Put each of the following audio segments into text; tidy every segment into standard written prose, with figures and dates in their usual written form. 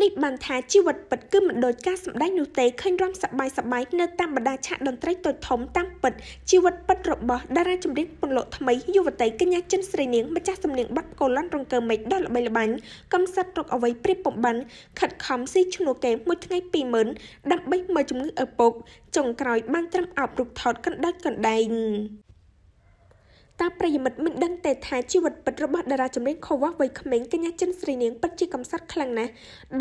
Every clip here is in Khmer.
នេះបានថាជីវិតពិតគឺមិនដូចការសម្ដែងនោះទេឃើញរាំសប្បាយៗនៅតាមបណ្ដាឆាកតន្ត្រីតូចធំតាមពិតជីវិតពិតរបស់តារាចម្រៀងពន្លកថ្មីយុវតីកញ្ញាចិនស្រីនាងម្ចាស់សំនៀងបាត់កូឡាន់រង្គើមេឃដ៏ល្បីល្បាញកំសត់រកអ្វីព្រៀបបំបានខិតខំស៊ីឈ្នួលគេមួយថ្ងៃ 20000 ដើម្បីមើលជំងឺឪពុកចុងក្រោយបានត្រឹមអោបរូបថតកណ្ដាច់កណ្ដែងតើប្រិយមិត្តមិនដឹងទេថាជីវិតពិតរបស់តារាចម្រៀងខូវ៉ាវ័យក្មេងកញ្ញាចិនស្រីនាងពិតជាកំសត់ខ្លាំងណាស់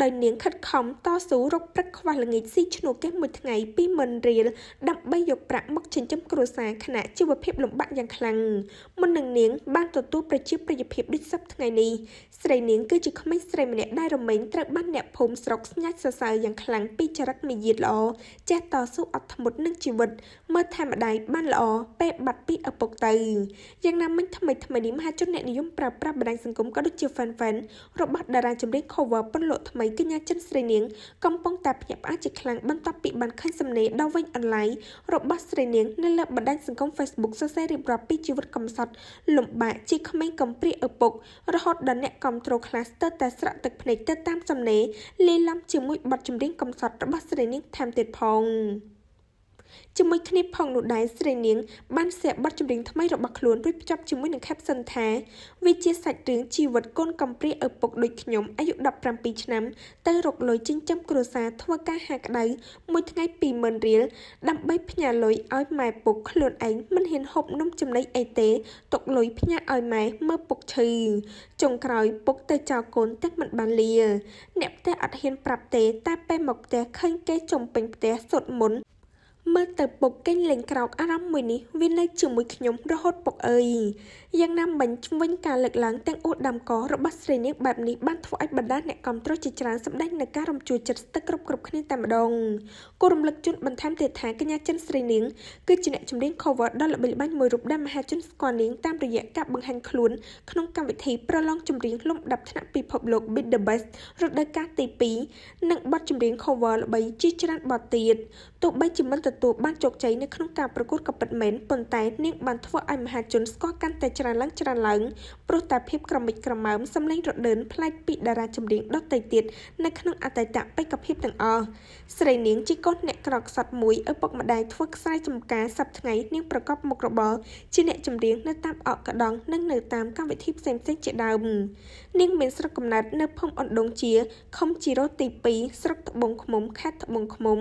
ដោយនាងខិតខំតស៊ូរកព្រឹកខ្វះល្ងាចស៊ីឈ្នួលគេមួយថ្ងៃ 20000 រៀលដើម្បីយកប្រាក់មកចិញ្ចឹមគ្រួសារខណៈជីវភាពលំបាកយ៉ាងខ្លាំងមុននឹងនាងបានទទួលប្រជាប្រិយភាពដូចសប្តាហ៍ថ្ងៃនេះស្រីនាងគឺជាក្មេងស្រីម្នាក់ដែលរមែងត្រូវបានអ្នកភូមិស្រុកស្ញាច់សរសើរយ៉ាងខ្លាំងពីចរិតមាយាទល្អចេះតស៊ូអត់ធ្មត់នឹងជីវិតមើលថែម្ដាយបានល្អពេលបាត់ពីឪពុកទៅយ៉ាងណាមិញថ្មីនេះមហាជនអ្នកនិយមប្រើប្រាស់បណ្ដាញសង្គមក៏ដូចជា fan របស់តារាចម្រៀង cover ពន្លកថ្មីកញ្ញាចិនស្រីនាងកំពុងតែភ្ញាក់ផ្អើលជាខ្លាំងបន្ទាប់ពីបានឃើញសំណេរដ៏វែងអន្លាយរបស់ស្រីនាងនៅលើបណ្ដាញសង្គម Facebook សរសេររៀបរាប់ពីជីវិតកំសត់លំបាកជាក្មេងកំព្រាឪពុករហូតដល់អ្នកគាំទ្រខ្លះស្ទើរតែស្រក់ទឹកភ្នែកទៅតាមសំណេរលាយឡំជាមួយបទចម្រៀងកំសត់របស់ស្រីនាងថែមទៀតផងជាមួយគ្នាផងនោះដែរស្រីនាងបានសៀកបទចម្រៀងថ្មីរបស់ខ្លួនរួចភ្ជាប់ជាមួយនឹង caption ថាវាជាសាច់រឿងជីវិតកូនកំព្រាឪពុកដូចខ្ញុំអាយុ17ឆ្នាំទៅរកលុយចិញ្ចឹមគ្រួសារធ្វើការហាក្តៅមួយថ្ងៃ 20000 រៀលដើម្បីផ្ញើលុយឲ្យម៉ែពុកខ្លួនឯងមិនហ៊ានហូបនំចំណីអីទេទុកលុយផ្ញើឲ្យម៉ែមើលពុកឈឺចុងក្រោយពុកទៅចោលកូនទាំងមិនបានលាអ្នកផ្ទះអត់ហ៊ានប្រាប់ទេតែពេលមកផ្ទះឃើញគេចំពេញផ្ទះសុទ្ធមុនមើលទៅពុកកេងលេងក្រោកអារម្មណ៍មួយនេះវានៅជាមួយខ្ញុំរហូតពុកអើយយ៉ាងណាមិញជំវិញការលើកឡើងទាំងអួតដាំករបស់ស្រីនាងបែបនេះបានធ្វើឲ្យបណ្ដាអ្នកគាំទ្រជាច្រើនសម្ដែងនៅការរំជួលចិត្តស្ទឹកគ្រប់គ្នាតែម្ដងគូរំលឹកជូនបន្ថែមទៀតថាកញ្ញាចិនស្រីនាងគឺជាអ្នកចម្រៀង cover ដ៏ល្បីល្បាញមួយរូបដែលមហាជនស្គាល់នាងតាមរយៈការបង្ហាញខ្លួនក្នុងកម្មវិធីប្រឡងចម្រៀងលំដាប់ថ្នាក់ពិភពលោក Beat the Best រដូវកាលទី2និងបទចម្រៀង cover ល្បីជាច្រើនបទទៀតទោះបីជាមិនទទួលបានជោគជ័យនៅក្នុងការប្រកួតក៏ពិតមែនប៉ុន្តែនាងបានធ្វើឲ្យមហាជនស្គាល់កាន់តែច្រើនឡើងព្រោះតែភាពក្រមិចក្រមើមសម្លេងរដើនប្លែកពីតារាចម្រៀងដទៃទៀតនៅក្នុងអតីតបេក្ខភាពទាំងអស់ស្រីនាងជាកូនអ្នកក្រខ្សត់មួយឪពុកម្ដាយធ្វើខ្សែចំការសប្តាហ៍ថ្ងៃនាងប្រកបមុខរបរជាអ្នកចម្រៀងនៅតាមអកកដងនិងនៅតាមកម្មវិធីផ្សេងជាដើមនាងមានស្រុកកំណើតនៅភូមិអណ្ដូងជាខុំជីរ៉ូទី2ស្រុកត្បូងឃ្មុំខេត្តត្បូងឃ្មុំ